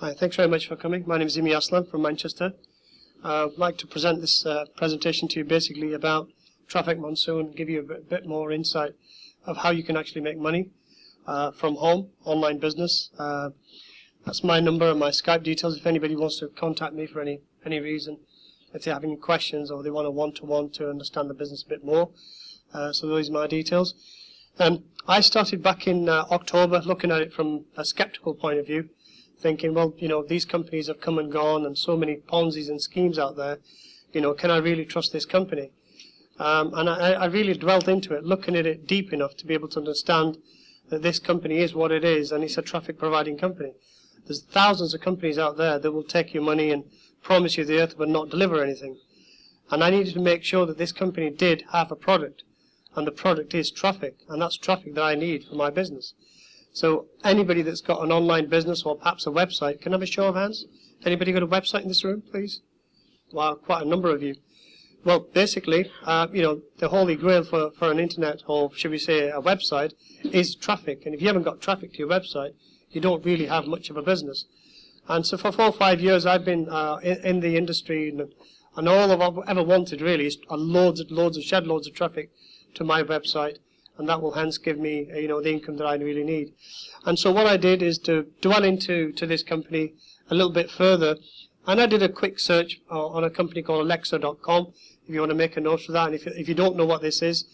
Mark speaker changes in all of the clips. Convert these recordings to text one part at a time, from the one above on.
Speaker 1: Hi, thanks very much for coming. My name is Imi Aslan from Manchester. I'd like to present this presentation to you basically about TrafficMonsoon, give you a bit more insight of how you can actually make money from home, online business. That's my number and my Skype details if anybody wants to contact me for any reason, if they have any questions or they want a one-to-one to understand the business a bit more. So those are my details. I started back in October looking at it from a skeptical point of view, thinking, well, these companies have come and gone and so many Ponzi's and schemes out there, can I really trust this company? And I really dwelled into it, looking at it deep enough to be able to understand that this company is what it is, and it's a traffic providing company. There's thousands of companies out there that will take your money and promise you the earth but not deliver anything. And I needed to make sure that this company did have a product, and the product is traffic, and that's traffic that I need for my business. So anybody that's got an online business or perhaps a website, can I have a show of hands? Anybody got a website in this room, please? Wow, quite a number of you. Well, basically, the holy grail for an internet, or should we say a website, is traffic. And if you haven't got traffic to your website, you don't really have much of a business. And so for 4 or 5 years, I've been in the industry, and all I've ever wanted really is shed loads of traffic to my website, and that will hence give me the income that I really need. And so what I did is to dwell into this company a little bit further, and I did a quick search on a company called Alexa.com, if you want to make a note of that. And if you don't know what this is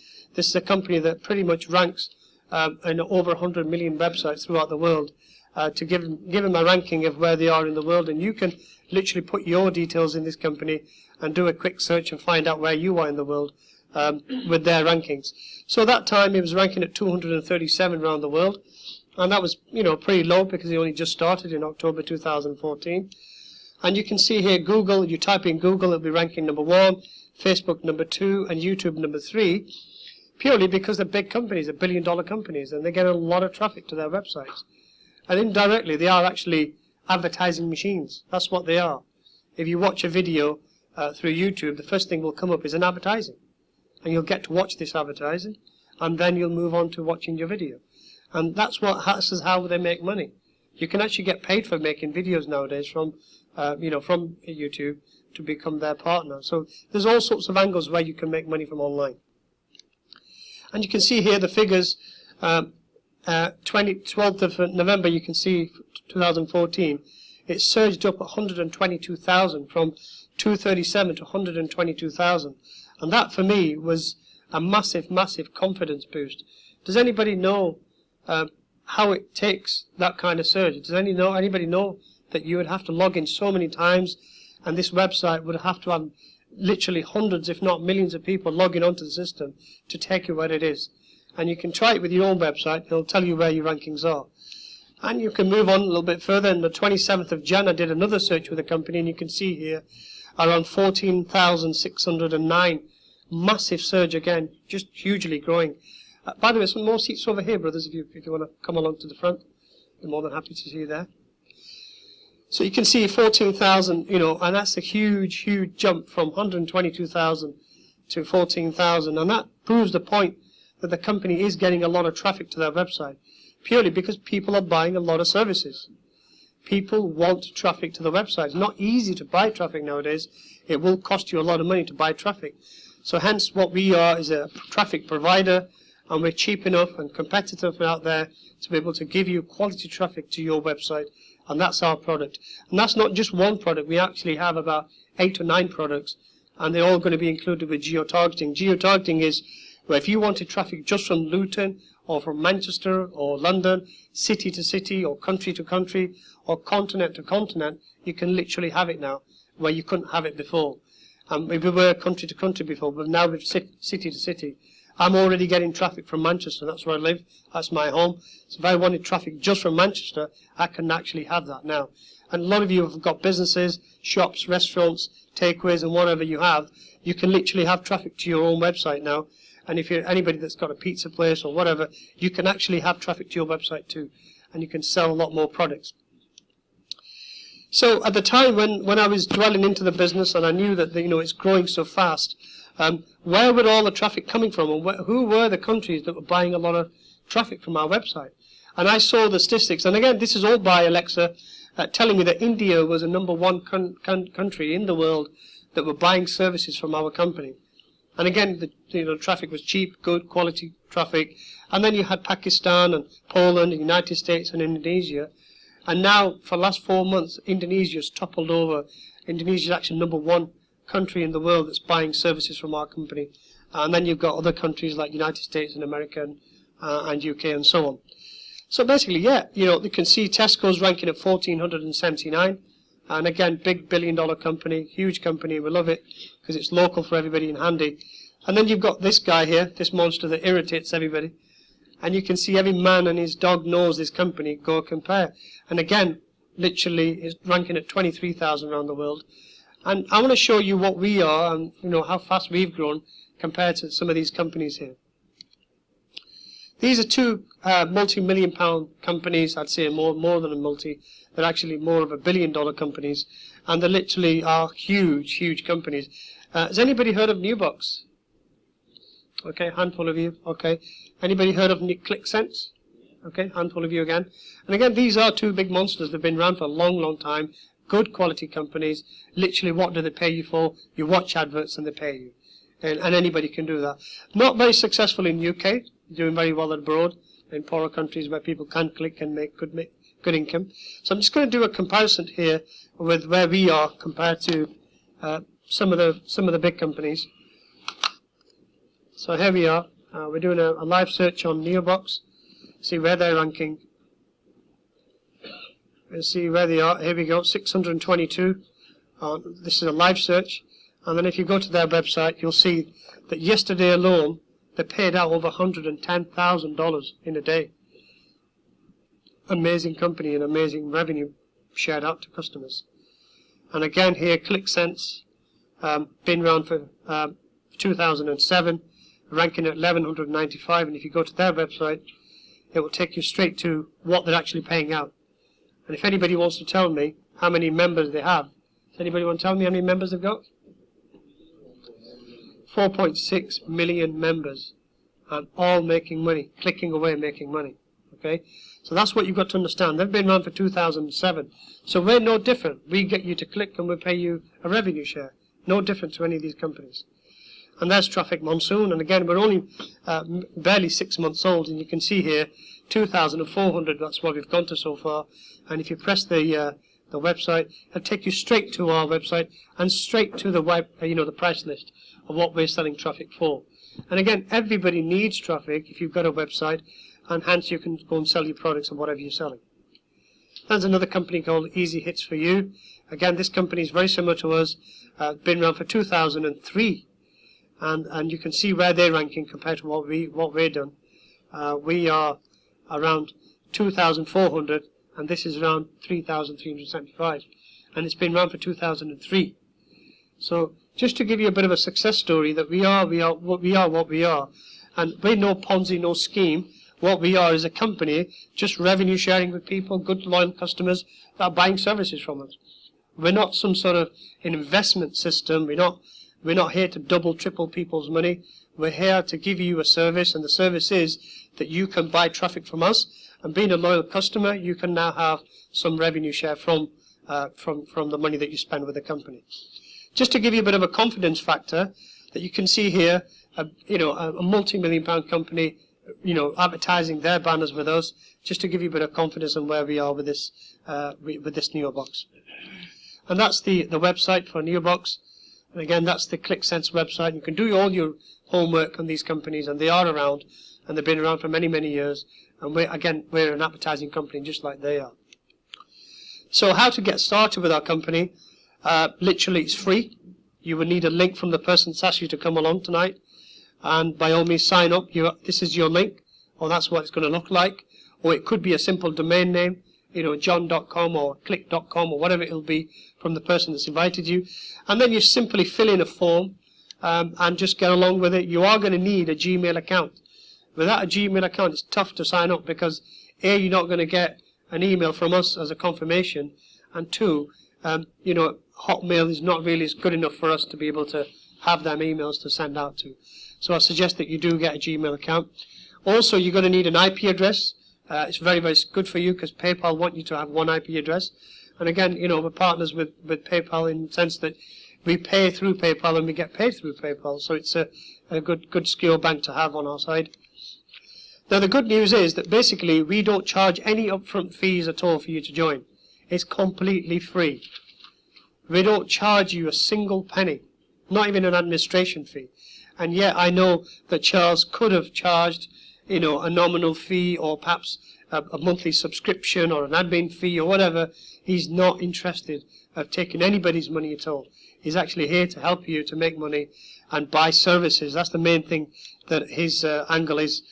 Speaker 1: a company that pretty much ranks in over 100 million websites throughout the world, to give them a ranking of where they are in the world. And you can literally put your details in this company and do a quick search and find out where you are in the world with their rankings. So at that time it was ranking at 237 around the world, and that was pretty low because it only just started in October 2014. And you can see here Google, you type in Google, it'll be ranking number 1, Facebook number 2, and YouTube number 3, purely because they're big companies, they're billion-dollar companies, and they get a lot of traffic to their websites. And indirectly they are actually advertising machines. That's what they are. If you watch a video through YouTube, the first thing will come up is an advertising. And you'll get to watch this advertising, and then you'll move on to watching your video. And that's how they make money. You can actually get paid for making videos nowadays from YouTube to become their partner. So there's all sorts of angles where you can make money from online. And you can see here the figures. 12th of November, you can see 2014, it surged up 122,000 from 237 to 122,000. And that, for me, was a massive, massive confidence boost. Does anybody know how it takes that kind of surge? Does anybody know that you would have to log in so many times, and this website would have to have literally hundreds, if not millions of people logging onto the system to take you where it is? And you can try it with your own website. It'll tell you where your rankings are. And you can move on a little bit further. On the 27th of Jan, I did another search with a company, and you can see here around 14,609. Massive surge again, just hugely growing. By the way, some more seats over here, brothers, if you want to come along to the front. I'm more than happy to see you there. So you can see 14,000, and that's a huge, huge jump from 122,000 to 14,000. And that proves the point that the company is getting a lot of traffic to their website, purely because people are buying a lot of services. People want traffic to the website. It's not easy to buy traffic nowadays. It will cost you a lot of money to buy traffic. So hence what we are is a traffic provider, and we're cheap enough and competitive out there to be able to give you quality traffic to your website, and that's our product. And that's not just one product. We actually have about 8 or 9 products, and they're all going to be included with geotargeting. Geotargeting is where if you wanted traffic just from Luton or from Manchester or London, city to city or country to country or continent to continent, you can literally have it now, where you couldn't have it before. We were country to country before, but now we're city to city. I'm already getting traffic from Manchester. That's where I live. That's my home. So if I wanted traffic just from Manchester, I can actually have that now. And a lot of you have got businesses, shops, restaurants, takeaways, and whatever you have. You can literally have traffic to your own website now. And if you're anybody that's got a pizza place or whatever, you can actually have traffic to your website too. And you can sell a lot more products. So at the time when I was dwelling into the business, and I knew that it's growing so fast, where were all the traffic coming from, and who were the countries that were buying a lot of traffic from our website? And I saw the statistics, and again, this is all by Alexa, telling me that India was the #1 country in the world that were buying services from our company. And again, the traffic was cheap, good quality traffic. And then you had Pakistan and Poland, and United States and Indonesia. And now, for the last 4 months, Indonesia's toppled over. Indonesia is actually #1 country in the world that's buying services from our company. And then you've got other countries like United States and America and UK and so on. So basically, yeah, you can see Tesco's ranking at 1,479. And again, big billion-dollar company, huge company. We love it because it's local for everybody and handy. And then you've got this guy here, this monster that irritates everybody. And you can see every man and his dog knows this company. Go compare. And again, literally, is ranking at 23,000 around the world. And I want to show you what we are and how fast we've grown compared to some of these companies here. These are two multi-million-pound companies. I'd say more than a multi. They're actually more of a billion-dollar companies, and they literally are huge, huge companies. Has anybody heard of Newbox? Okay, handful of you. Okay, anybody heard of ClickSense? Okay, handful of you again. And again, these are two big monsters. They've been around for a long, long time. Good quality companies. Literally, what do they pay you for? You watch adverts and they pay you, and anybody can do that. Not very successful in UK. Doing very well abroad in poorer countries where people can click and make good income. So I'm just going to do a comparison here with where we are compared to some of the big companies. So here we are. We're doing a live search on Neobox. See where they're ranking. We'll see where they are. Here we go, 622. This is a live search. And then if you go to their website, you'll see that yesterday alone, they paid out over $110,000 in a day. Amazing company and amazing revenue shared out to customers. And again here, ClickSense, been around for 2007, ranking at 1,195. And if you go to their website, it will take you straight to what they're actually paying out. And if anybody wants to tell me how many members they have, does anybody want to tell me how many members they've got? 4.6 million members, and all making money, clicking away making money. Okay, so that's what you've got to understand. They've been around for 2007, so we're no different. We get you to click and we pay you a revenue share. No different to any of these companies. And there's TrafficMonsoon, and again we're only barely 6 months old, and you can see here 2,400. That's what we've gone to so far. And if you press the website, it'll take you straight to our website and straight to the the price list of what we're selling traffic for. And again, everybody needs traffic if you've got a website, and hence you can go and sell your products and whatever you're selling. There's another company called Easy Hits for You. Again, this company is very similar to us. Been around for 2003, and you can see where they're ranking compared to what we're done. We are around 2,400, and this is around 3,375, and it's been around for 2003. So just to give you a bit of a success story that we are what we are, and we're no Ponzi, no scheme. What we are is a company just revenue sharing with people, good loyal customers that are buying services from us. We're not some sort of an investment system. We're not here to double, triple people's money. We're here to give you a service, and the service is that you can buy traffic from us, and being a loyal customer, you can now have some revenue share from the money that you spend with the company. Just to give you a bit of a confidence factor, that you can see here, a multi-million-pound company, advertising their banners with us, just to give you a bit of confidence on where we are with this Neobox. And that's the website for Neobox. And again, that's the ClickSense website. You can do all your homework on these companies, and they are around, and they've been around for many, many years. And we're an advertising company just like they are. So how to get started with our company? Literally, it's free. You will need a link from the person that's asked you to come along tonight. And by all means, sign up. This is your link, or that's what it's going to look like. Or it could be a simple domain name, john.com or click.com or whatever it'll be from the person that's invited you. And then you simply fill in a form and just get along with it. You are going to need a Gmail account. Without a Gmail account, it's tough to sign up because A, you're not going to get an email from us as a confirmation, and two, Hotmail is not really good enough for us to be able to have them emails to send out to. So I suggest that you do get a Gmail account. Also, you're going to need an IP address. It's very, very good for you because PayPal want you to have one IP address. And again, we're partners with PayPal in the sense that we pay through PayPal and we get paid through PayPal. So it's a good secure bank to have on our side. Now the good news is that basically we don't charge any upfront fees at all for you to join. It's completely free. We don't charge you a single penny, not even an administration fee. And yet I know that Charles could have charged, a nominal fee or perhaps a monthly subscription or an admin fee or whatever. He's not interested of taking anybody's money at all. He's actually here to help you to make money and buy services. That's the main thing that his angle is.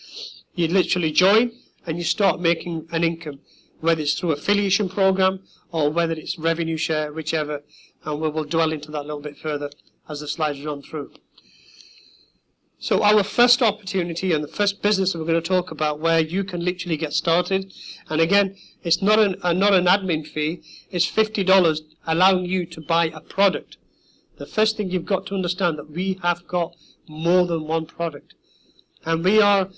Speaker 1: You literally join and you start making an income, whether it's through affiliation program or whether it's revenue share, whichever. And we will dwell into that a little bit further as the slides run through. So our first opportunity and the first business that we're going to talk about where you can literally get started, and again, it's not an admin fee, it's $50 allowing you to buy a product. The first thing you've got to understand that we have got more than one product. And we are,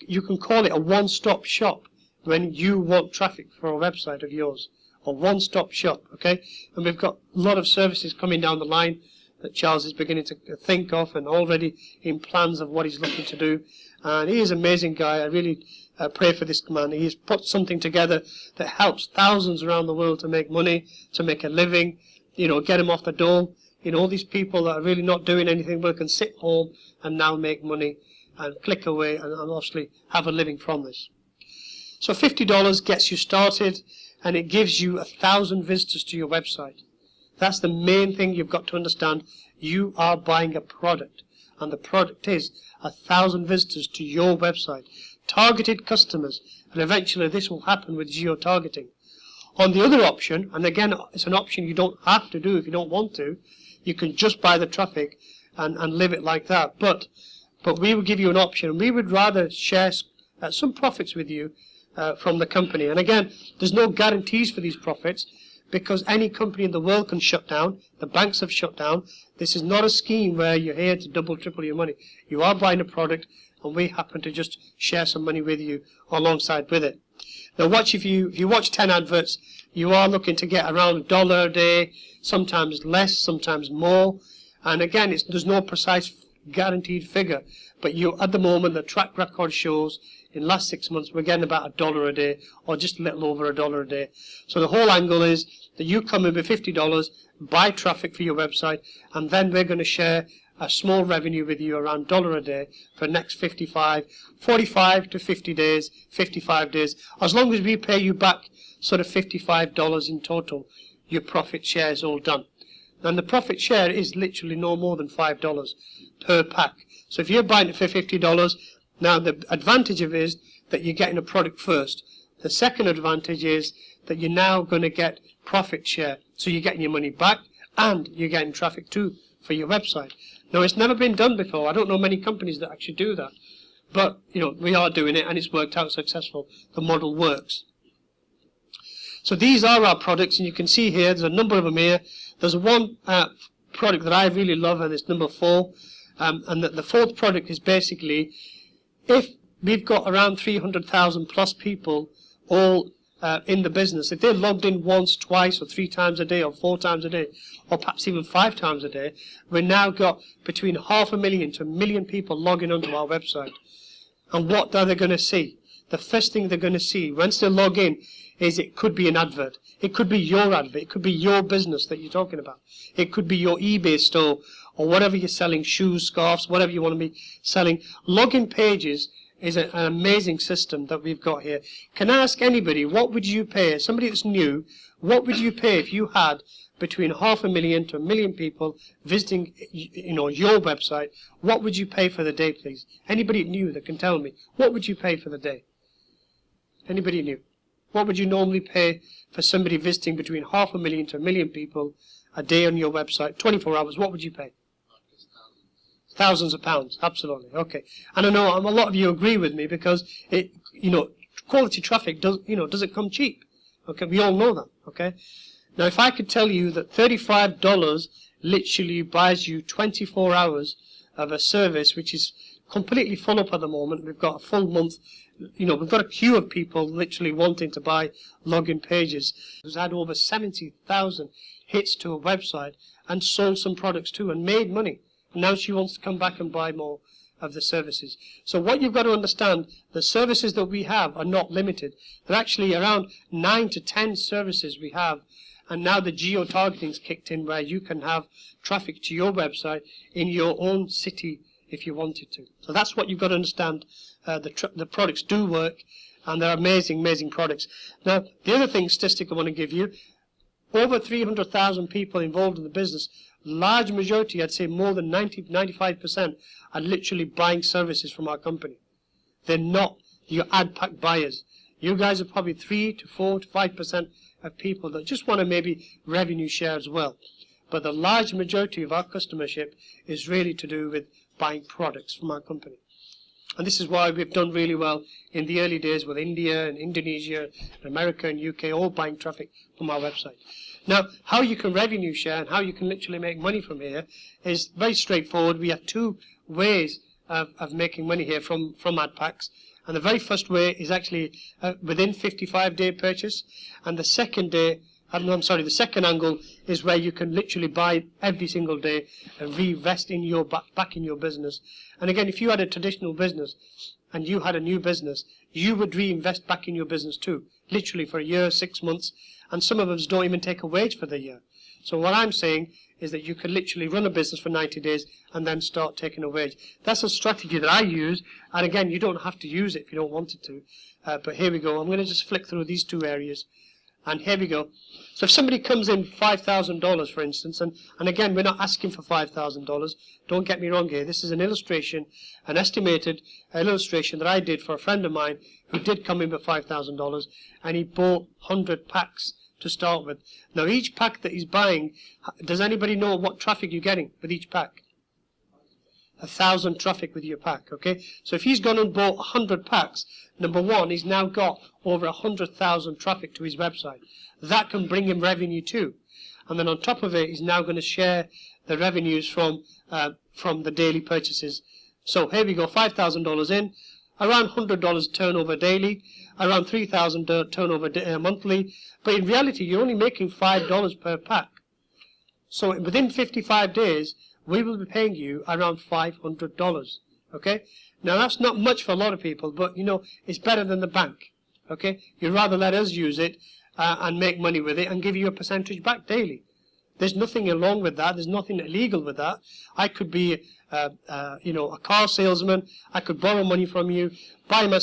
Speaker 1: you can call it a one-stop shop when you want traffic for a website of yours. A one-stop shop, okay? And we've got a lot of services coming down the line that Charles is beginning to think of and already in plans of what he's looking to do. And he is an amazing guy. I really pray for this man. He's put something together that helps thousands around the world to make money, to make a living, get them off the dole. All these people that are really not doing anything but can sit home and now make money and click away and obviously have a living from this. So $50 gets you started and it gives you 1,000 visitors to your website. That's the main thing you've got to understand. You are buying a product, and the product is 1,000 visitors to your website, targeted customers, and eventually this will happen with geo-targeting. On the other option, and again, it's an option you don't have to do if you don't want to, you can just buy the traffic and live it like that. But we will give you an option. We would rather share some profits with you from the company. And again, there's no guarantees for these profits, because any company in the world can shut down. The banks have shut down. This is not a scheme where you're here to double, triple your money. You are buying a product, and we happen to just share some money with you alongside with it. Now, if you watch 10 adverts, you are looking to get around $1 a day, sometimes less, sometimes more. And again, there's no precise guaranteed figure. But at the moment, the track record shows in the last 6 months, we're getting about $1 a day, or just a little over $1 a day. So the whole angle is that you come in with $50, buy traffic for your website, and then we're going to share a small revenue with you around $1 a day for the next 45 to 50 days, 55 days. As long as we pay you back sort of $55 in total, your profit share is all done. And the profit share is literally no more than $5 per pack. So if you're buying it for $50, now the advantage of it is that you're getting a product first. The second advantage is that you're now going to get profit share. So you're getting your money back and you're getting traffic too for your website. Now, it's never been done before. I don't know many companies that actually do that. But, we are doing it and it's worked out successful. The model works. So these are our products, and you can see here, there's a number of them here. There's one product that I really love, and it's number 4. And the fourth product is basically, if we've got around 300,000 plus people all in the business, if they're logged in once, twice, or 3 times a day, or 4 times a day, or perhaps even 5 times a day, we've now got between 500,000 to 1 million people logging onto our website. And what are they going to see? The first thing they're going to see once they log in is it could be an advert. It could be your advert. It could be your business that you're talking about. It could be your eBay store or whatever you're selling, shoes, scarves, whatever you want to be selling. Login pages is an amazing system that we've got here. Can I ask anybody, what would you pay, somebody that's new, what would you pay if you had between 500,000 to 1 million people visiting your website? What would you pay for the day, please? Anybody new that can tell me, what would you pay for the day? Anybody new? What would you normally pay for somebody visiting between 500,000 to 1 million people a day on your website, 24 hours? What would you pay? Thousands of pounds, absolutely. Okay, and I know a lot of you agree with me because quality traffic doesn't come cheap. Okay, we all know that. Okay, now if I could tell you that $35 literally buys you 24 hours of a service which is completely full up at the moment. We've got a full month we've got a queue of people literally wanting to buy login pages. Who's had over 70,000 hits to a website and sold some products too and made money. And now she wants to come back and buy more of the services. So what you've got to understand, the services that we have are not limited. There are actually around 9 to 10 services we have. And now the geo-targeting's kicked in where you can have traffic to your website in your own city if you wanted to. So that's what you've got to understand. The products do work, and they're amazing, amazing products. Now, the other statistic I want to give you, over 300,000 people involved in the business, large majority, I'd say more than 95%, are literally buying services from our company. They're not your ad pack buyers. You guys are probably 3 to 4 to 5% of people that just want to maybe revenue share as well. But the large majority of our customership is really to do with buying products from our company. And this is why we've done really well in the early days with India and Indonesia, and America and UK, all buying traffic from our website. Now, how you can revenue share and how you can literally make money from here is very straightforward. We have two ways of making money here from ad packs. And the very first way is actually within 55-day purchase. And the second the second angle is where you can literally buy every single day and reinvest in your back in your business. And again, if you had a traditional business and you had a new business, you would reinvest back in your business too, literally for a year, 6 months, and some of us don't even take a wage for the year. So what I'm saying is that you can literally run a business for 90 days and then start taking a wage. That's a strategy that I use, and again, you don't have to use it if you don't want it to. But here we go. I'm going to just flick through these two areas. And here we go. So if somebody comes in $5,000, for instance, and again, we're not asking for $5,000. Don't get me wrong here. This is an illustration, an estimated illustration that I did for a friend of mine who did come in with $5,000, and he bought 100 packs to start with. Now, each pack that he's buying, does anybody know what traffic you're getting with each pack? 1,000 traffic with your pack, okay? So if he's gone and bought 100 packs, number one, he's now got over 100,000 traffic to his website. That can bring him revenue too. And then on top of it, he's now going to share the revenues from the daily purchases. So here we go, $5,000 in, around $100 turnover daily, around $3,000 turnover monthly. But in reality, you're only making $5 per pack. So within 55 days, we will be paying you around $500, okay? Now, that's not much for a lot of people, but, it's better than the bank, okay? You'd rather let us use it and make money with it and give you a percentage back daily. There's nothing wrong with that. There's nothing illegal with that. I could be, a car salesman. I could borrow money from you, buy and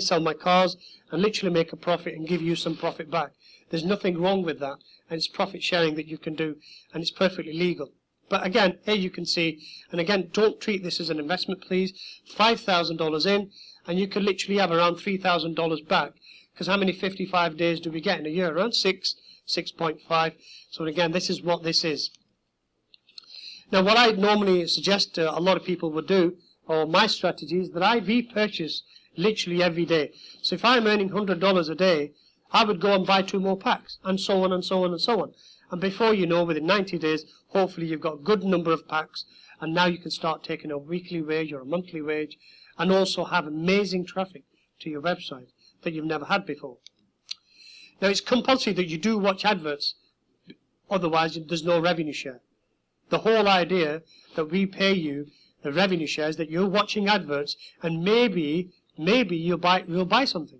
Speaker 1: sell my cars, and literally make a profit and give you some profit back. There's nothing wrong with that, and it's profit sharing that you can do, and it's perfectly legal. But again, here you can see, and again, don't treat this as an investment, please. $5,000 in, and you can literally have around $3,000 back. Because how many 55 days do we get in a year? Around 6.5. So again, this is what this is. Now, what I normally suggest a lot of people would do, or my strategy, is that I repurchase literally every day. So if I'm earning $100 a day, I would go and buy 2 more packs, and so on and so on and so on. And before you know, within 90 days, hopefully you've got a good number of packs, and now you can start taking a weekly wage or a monthly wage, and also have amazing traffic to your website that you've never had before. Now, it's compulsory that you do watch adverts, otherwise there's no revenue share. The whole idea that we pay you the revenue share is that you're watching adverts, and maybe you'll buy something.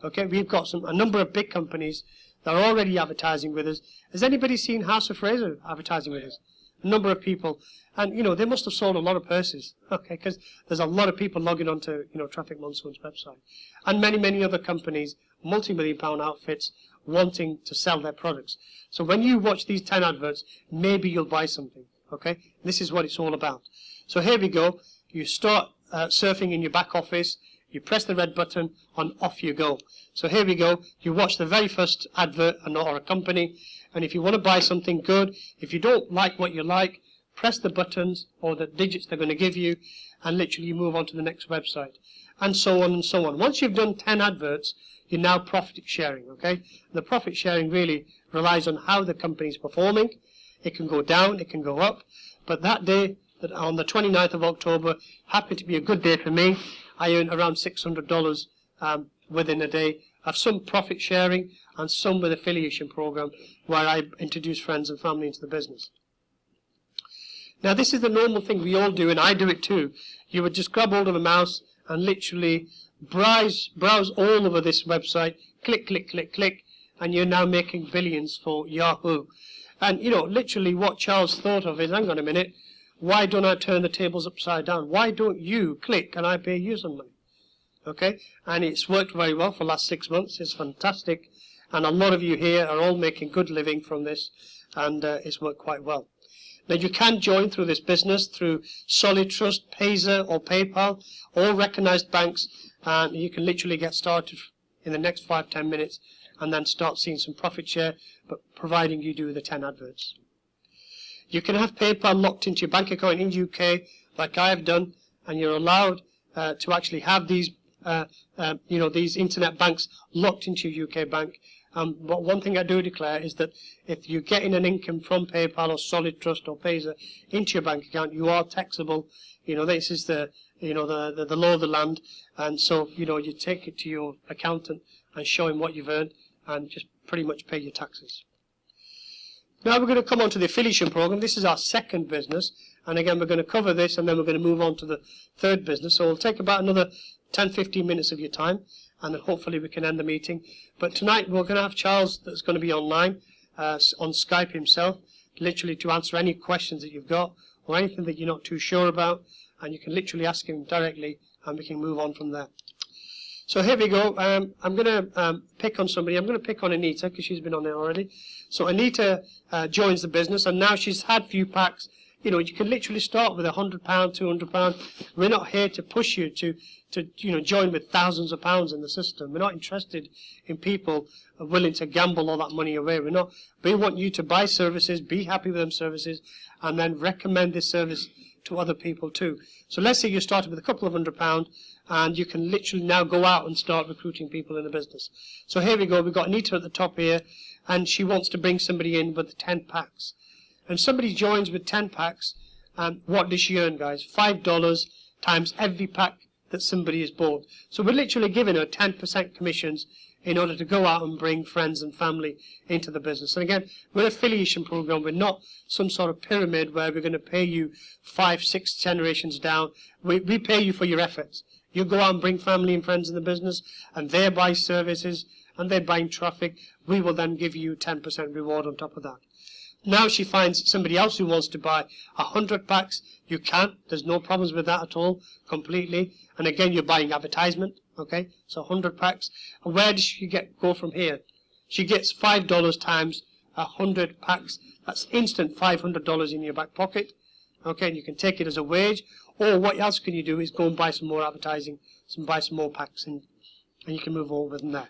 Speaker 1: Okay, we've got a number of big companies that are already advertising with us. Has anybody seen House of Fraser advertising with us? A number of people, and they must have sold a lot of purses, okay, because there's a lot of people logging onto TrafficMonsoon's website, and many other companies, multi-million-pound outfits, wanting to sell their products. So when you watch these 10 adverts, maybe you'll buy something, okay? This is what it's all about. So here we go. You start surfing in your back office. You press the red button, and off you go. So here we go. You watch the very first advert or a company, and if you want to buy something good, if you don't like what you like, press the buttons or the digits they're going to give you, and literally you move on to the next website, and so on and so on. Once you've done 10 adverts, you're now profit sharing, okay? The profit sharing really relies on how the company is performing. It can go down, it can go up, but that day, that on the 29th of October, happened to be a good day for me. I earn around $600 within a day of some profit sharing and some with affiliation program where I introduce friends and family into the business. Now this is the normal thing we all do, and I do it too. You would just grab hold of a mouse and literally browse all over this website, click, click, click, click, and you're now making billions for Yahoo. And you know, literally what Charles thought of is, hang on a minute, why don't I turn the tables upside down? Why don't you click and I pay you some money? Okay, and it's worked very well for the last 6 months. It's fantastic, and a lot of you here are all making good living from this, and it's worked quite well. Now you can join through this business through Solid Trust, Payzer or PayPal, all recognized banks, and you can literally get started in the next 5-10 minutes and then start seeing some profit share, but providing you do the 10 adverts. You can have PayPal locked into your bank account in UK, like I have done, and you're allowed to actually have these, these internet banks locked into your UK bank. But one thing I do declare is that if you're getting an income from PayPal or Solid Trust or Payzer into your bank account, you are taxable. You know, this is the law of the land, and so you take it to your accountant and show him what you've earned, and just pretty much pay your taxes. Now we're going to come on to the affiliation program. This is our second business, and again we're going to cover this, and then we're going to move on to the third business. So it'll take about another 10-15 minutes of your time, and then hopefully we can end the meeting. But tonight we're going to have Charles that's going to be online on Skype himself, literally to answer any questions that you've got or anything that you're not too sure about, and you can literally ask him directly, and we can move on from there. So here we go. I'm going to pick on somebody. I'm going to pick on Anita because she's been on there already. So Anita joins the business, and now she's had a few packs. You know, you can literally start with £100, £200. We're not here to push you to join with thousands of pounds in the system. We're not interested in people willing to gamble all that money away. We want you to buy services, be happy with them services, and then recommend this service to other people too. So let's say you started with a couple of £100, and you can literally now go out and start recruiting people in the business. So here we go. We've got Anita at the top here, and she wants to bring somebody in with 10 packs. And somebody joins with 10 packs, and what does she earn, guys? $5 times every pack that somebody has bought. So we're literally giving her 10% commissions in order to go out and bring friends and family into the business. And again, we're an affiliation program. We're not some sort of pyramid where we're going to pay you 5-6 generations down. We pay you for your efforts. You go out and bring family and friends in the business, and they buy services, and they're buying traffic. We will then give you 10% reward on top of that. Now she finds somebody else who wants to buy 100 packs. You can. There's no problems with that at all, completely. And again, you're buying advertisement, okay? So 100 packs. And where does she go from here? She gets $5 times 100 packs. That's instant $500 in your back pocket, okay? And you can take it as a wage. Or what else can you do is go and buy some more advertising, buy some more packs, and you can move on from there.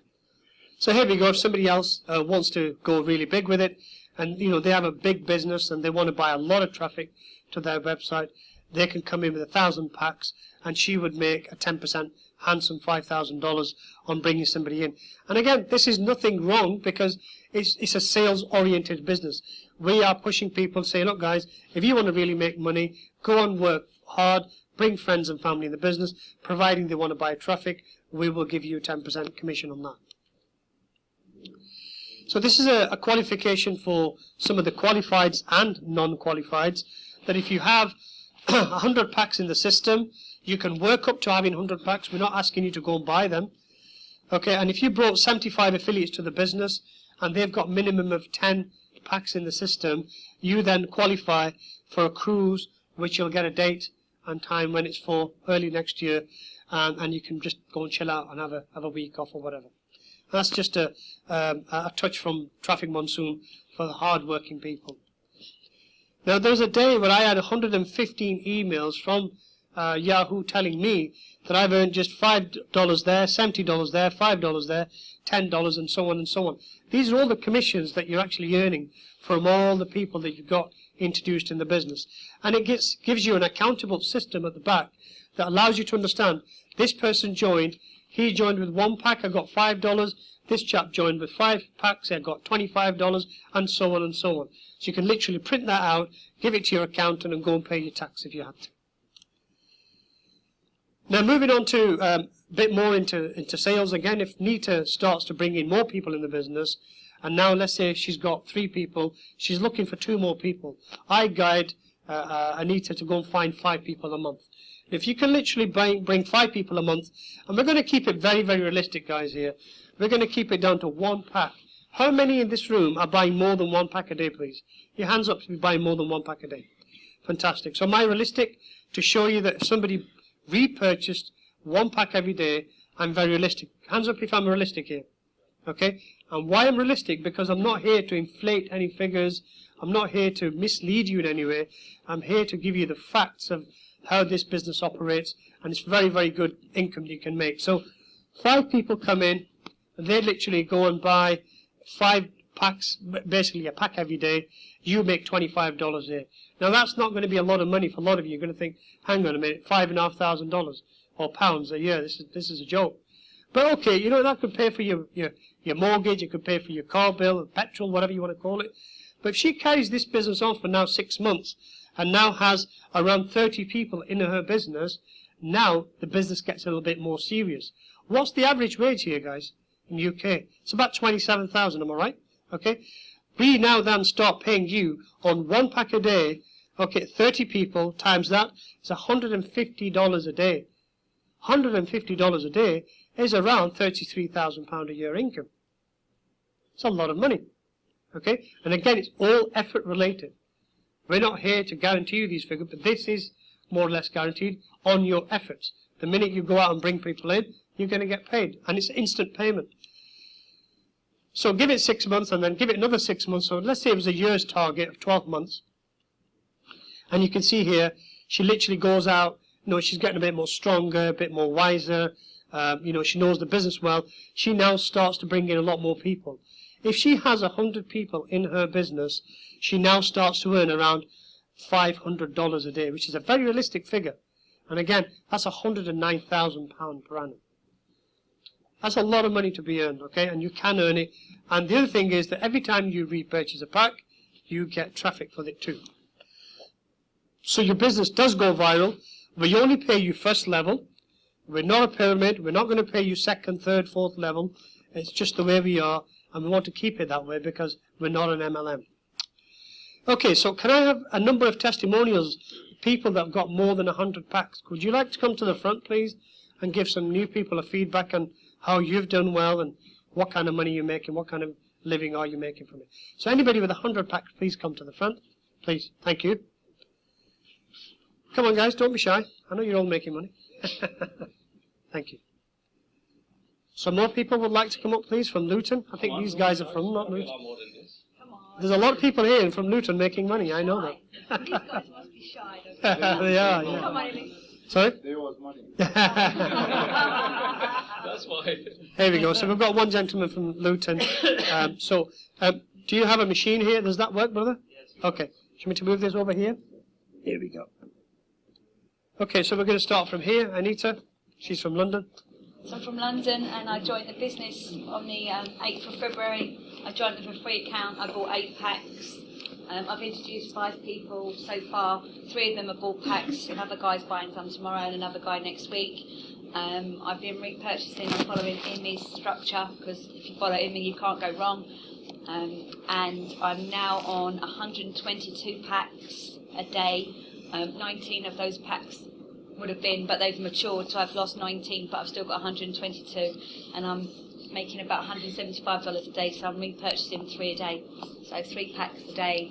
Speaker 1: So here we go. If somebody else wants to go really big with it, and they have a big business and they want to buy a lot of traffic to their website, they can come in with 1,000 packs, and she would make a 10% handsome $5,000 on bringing somebody in. And again, this is nothing wrong, because it's a sales-oriented business. We are pushing people to say, look guys, if you want to really make money, go and work hard, bring friends and family in the business, providing they want to buy traffic, we will give you 10% commission on that. So this is a qualification for some of the qualifieds and non-qualifieds, that if you have 100 packs in the system, you can work up to having 100 packs. We're not asking you to go and buy them. Okay, and if you brought 75 affiliates to the business and they've got minimum of 10 packs in the system, you then qualify for a cruise, which you'll get a date and time when it's for early next year, and you can just go and chill out and have a week off or whatever. That's just a touch from TrafficMonsoon for the hard-working people. Now, there was a day where I had 115 emails from Yahoo telling me that I've earned just $5 there, $70 there, $5 there, $10, and so on and so on. These are all the commissions that you're actually earning from all the people that you've got introduced in the business. And it gives you an accountable system at the back that allows you to understand, this person joined, he joined with 1 pack, I got $5. This chap joined with 5 packs, I got $25, and so on and so on. So you can literally print that out, give it to your accountant, and go and pay your tax if you have to. Now moving on to a bit more into sales again. If Nita starts to bring in more people in the business, and now let's say she's got 3 people, she's looking for 2 more people. I guide Anita to go and find 5 people a month. If you can literally bring 5 people a month, and we're going to keep it very, very realistic, guys, here. We're going to keep it down to 1 pack. How many in this room are buying more than 1 pack a day, please? Your hands up if you're buying more than 1 pack a day. Fantastic. So am I realistic to show you that if somebody repurchased 1 pack every day, I'm very realistic. Hands up if I'm realistic here. Okay? And why I'm realistic? Because I'm not here to inflate any figures. I'm not here to mislead you in any way. I'm here to give you the facts of how this business operates, and it's very, very good income you can make. So 5 people come in, and they literally go and buy 5 packs, basically a pack every day. You make $25 a day. Now that's not going to be a lot of money for a lot of you. You're going to think, hang on a minute, $5,500 or pounds a year. This is a joke. But okay, you know, that could pay for your mortgage, it could pay for your car bill, petrol, whatever you want to call it. But if she carries this business on for now 6 months, and now has around 30 people in her business, now the business gets a little bit more serious. What's the average wage here, guys, in the UK? It's about 27,000, am I right? Okay. We now then start paying you on 1 pack a day. Okay, 30 people times that is $150 a day. $150 a day is around £33,000 a year income. It's a lot of money. Okay, and again, it's all effort related. We're not here to guarantee you these figures, but this is more or less guaranteed on your efforts. The minute you go out and bring people in, you're going to get paid, and it's instant payment. So give it 6 months, and then give it another 6 months. So let's say it was a year's target of 12 months. And you can see here, she literally goes out, you know, she's getting a bit more stronger, a bit more wiser, you know, she knows the business well. She now starts to bring in a lot more people. If she has 100 people in her business, she now starts to earn around $500 a day, which is a very realistic figure. And again, that's £109,000 per annum. That's a lot of money to be earned, okay? And you can earn it. And the other thing is that every time you repurchase a pack, you get traffic for it too. So your business does go viral. We only pay you first level. We're not a pyramid. We're not going to pay you second, third, fourth level. It's just the way we are. And we want to keep it that way because we're not an MLM. Okay, so can I have a number of testimonials, people that have got more than 100 packs? Would you like to come to the front, please, and give some new people a feedback on how you've done well and what kind of money you're making, what kind of living are you making from it? So anybody with 100 packs, please come to the front. Please, thank you. Come on, guys, don't be shy. I know you're all making money. Thank you. So more people would like to come up, please, from Luton. I think these guys are from, not Luton. There's a lot of people here from Luton making money, I know that.
Speaker 2: These guys must be shy, don't
Speaker 1: they? They are, yeah.
Speaker 2: Come on, Ellie.
Speaker 1: Sorry?
Speaker 3: They want money.
Speaker 4: That's why.
Speaker 1: Here we go. So we've got one gentleman from Luton. Do you have a machine here? Does that work, brother?
Speaker 4: Yes.
Speaker 1: Okay. Should we to move this over here? Here we go. Okay, so we're going to start from here. Anita, she's from London.
Speaker 2: So I'm from London, and I joined the business on the 8th of February. I joined with a free account. I bought 8 packs. I've introduced 5 people so far. 3 of them have bought packs. Another guy's buying some tomorrow and another guy next week. I've been repurchasing and following Imi's structure, because if you follow Imi, you can't go wrong. And I'm now on 122 packs a day. 19 of those packs would have been, but they've matured, so I've lost 19, but I've still got 122, and I'm making about $175 a day, so I'm repurchasing 3 a day, so 3 packs a day.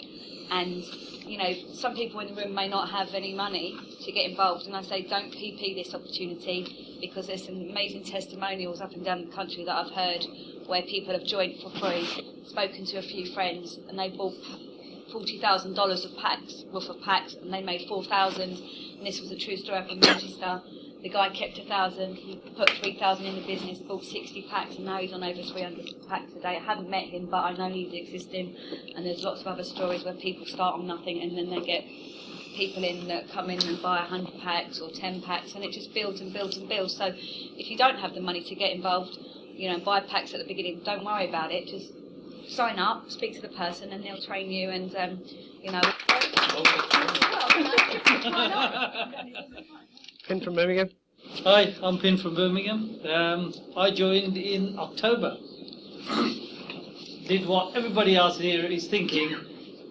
Speaker 2: And you know, some people in the room may not have any money to get involved, and I say don't PP this opportunity, because there's some amazing testimonials up and down the country that I've heard where people have joined for free, spoken to a few friends, and they bought $40,000 of packs, worth of packs, and they made 4,000. And this was a true story from Manchester. The guy kept 1,000, he put 3,000 in the business, bought 60 packs, and now he's on over 300 packs a day. I haven't met him, but I know he's existing. And there's lots of other stories where people start on nothing, and then they get people in that come in and buy 100 packs or 10 packs, and it just builds and builds and builds. So if you don't have the money to get involved, you know, buy packs at the beginning, don't worry about it. Just sign up, speak to the person, and they'll train you, and you know.
Speaker 1: Pin from Birmingham.
Speaker 3: Hi, I'm Pin from Birmingham. I joined in October. Did what everybody else here is thinking,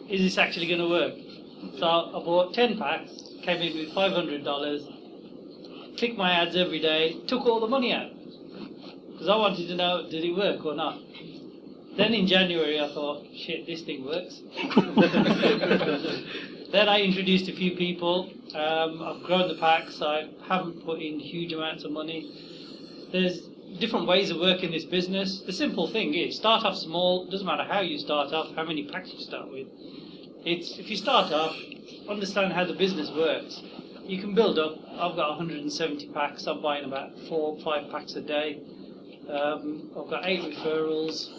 Speaker 3: is this actually going to work? So I bought 10 packs, came in with $500, clicked my ads every day, took all the money out. Because I wanted to know, did it work or not? Then in January I thought, shit, this thing works. Then I introduced a few people. I've grown the packs. I haven't put in huge amounts of money. There's different ways of working this business. The simple thing is, start off small. Doesn't matter how you start off, how many packs you start with. It's if you start off, understand how the business works. You can build up. I've got 170 packs. I'm buying about 4 or 5 packs a day. I've got 8 referrals,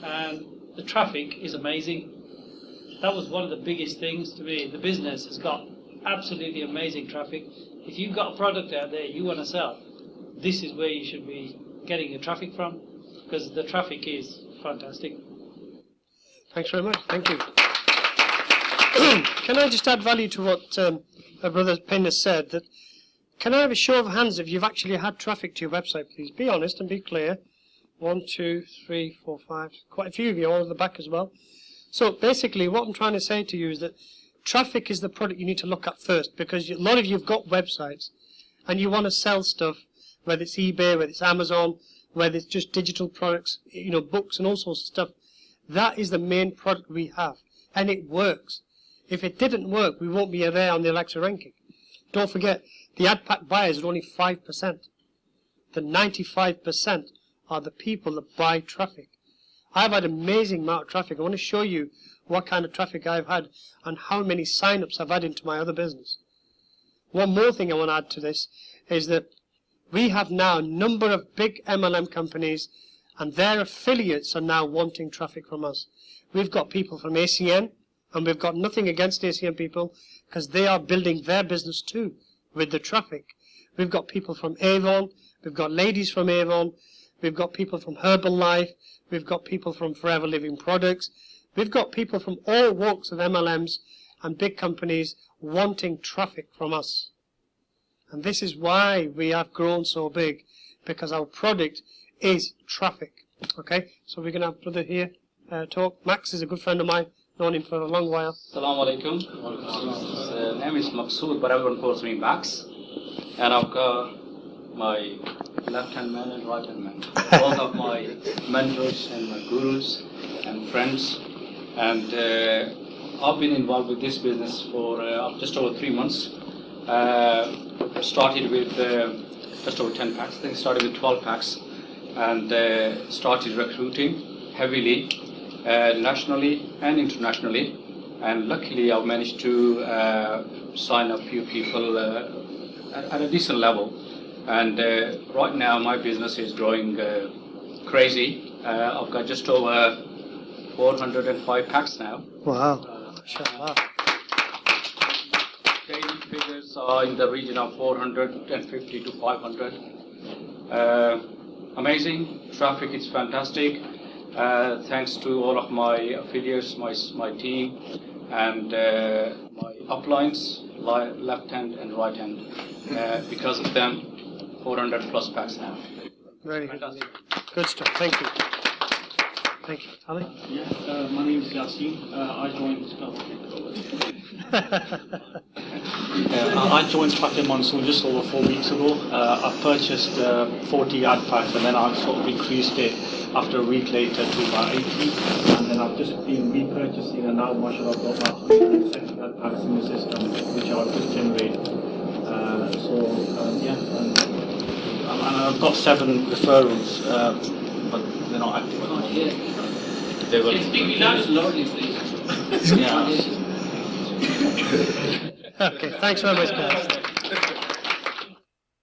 Speaker 3: and the traffic is amazing. That was one of the biggest things to me. The business has got absolutely amazing traffic. If you've got a product out there you want to sell, this is where you should be getting your traffic from, because the traffic is fantastic.
Speaker 1: Thanks very much. Thank you. Can I just add value to what my brother Pin has said? That can I have a show of hands if you've actually had traffic to your website, please? Be honest and be clear. 1, 2, 3, 4, 5. Quite a few of you, all at the back as well. So basically what I'm trying to say to you is that traffic is the product you need to look at first, because a lot of you have got websites and you want to sell stuff, whether it's eBay, whether it's Amazon, whether it's just digital products, books and all sorts of stuff. That is the main product we have, and it works. If it didn't work, we won't be there on the Alexa ranking. Don't forget, the ad pack buyers are only 5%. The 95% are the people that buy traffic. I've had an amazing amount of traffic. I want to show you what kind of traffic I've had and how many sign-ups I've had into my other business. One more thing I want to add to this is that we have now a number of big MLM companies, and their affiliates are now wanting traffic from us. We've got people from ACN, and we've got nothing against ACN people, because they are building their business too with the traffic. We've got people from Avon, we've got ladies from Avon, we've got people from Herbalife, we've got people from Forever Living Products, we've got people from all walks of MLMs and big companies wanting traffic from us. And this is why we have grown so big, because our product is traffic. Okay, so we're going to have brother here talk. Max is a good friend of mine, known him for a long while.
Speaker 4: Assalamu alaikum. His name is Monsoon, but everyone calls me Max. And I've got my left-hand man and right-hand man. Both of my mentors and my gurus and friends. And I've been involved with this business for just over 3 months. Started with just over 10 packs. Then started with 12 packs, and started recruiting heavily, nationally and internationally. And luckily, I've managed to sign up a few people at a decent level. And right now, my business is growing crazy. I've got just over 405 packs now.
Speaker 1: Wow.
Speaker 4: Daily figures are in the region of 450 to 500. Amazing. Traffic is fantastic. Thanks to all of my affiliates, my team, and my uplines, left hand and right hand. Because of them, 400 plus packs now.
Speaker 1: Very good. Good stuff. Thank you. Thank you. Ali?
Speaker 5: Yeah, my name is Yasin. I joined TrafficMonsoon just over 4 weeks ago. I purchased 40 ad packs, and then I sort of increased it after a week later to about 80. And then I've just been repurchasing, and now mashallah I've got about 170 ad packs in the system, which I've just generated. And I've got 7 referrals, but they're not active. They will.
Speaker 1: Okay, thanks very much, guys.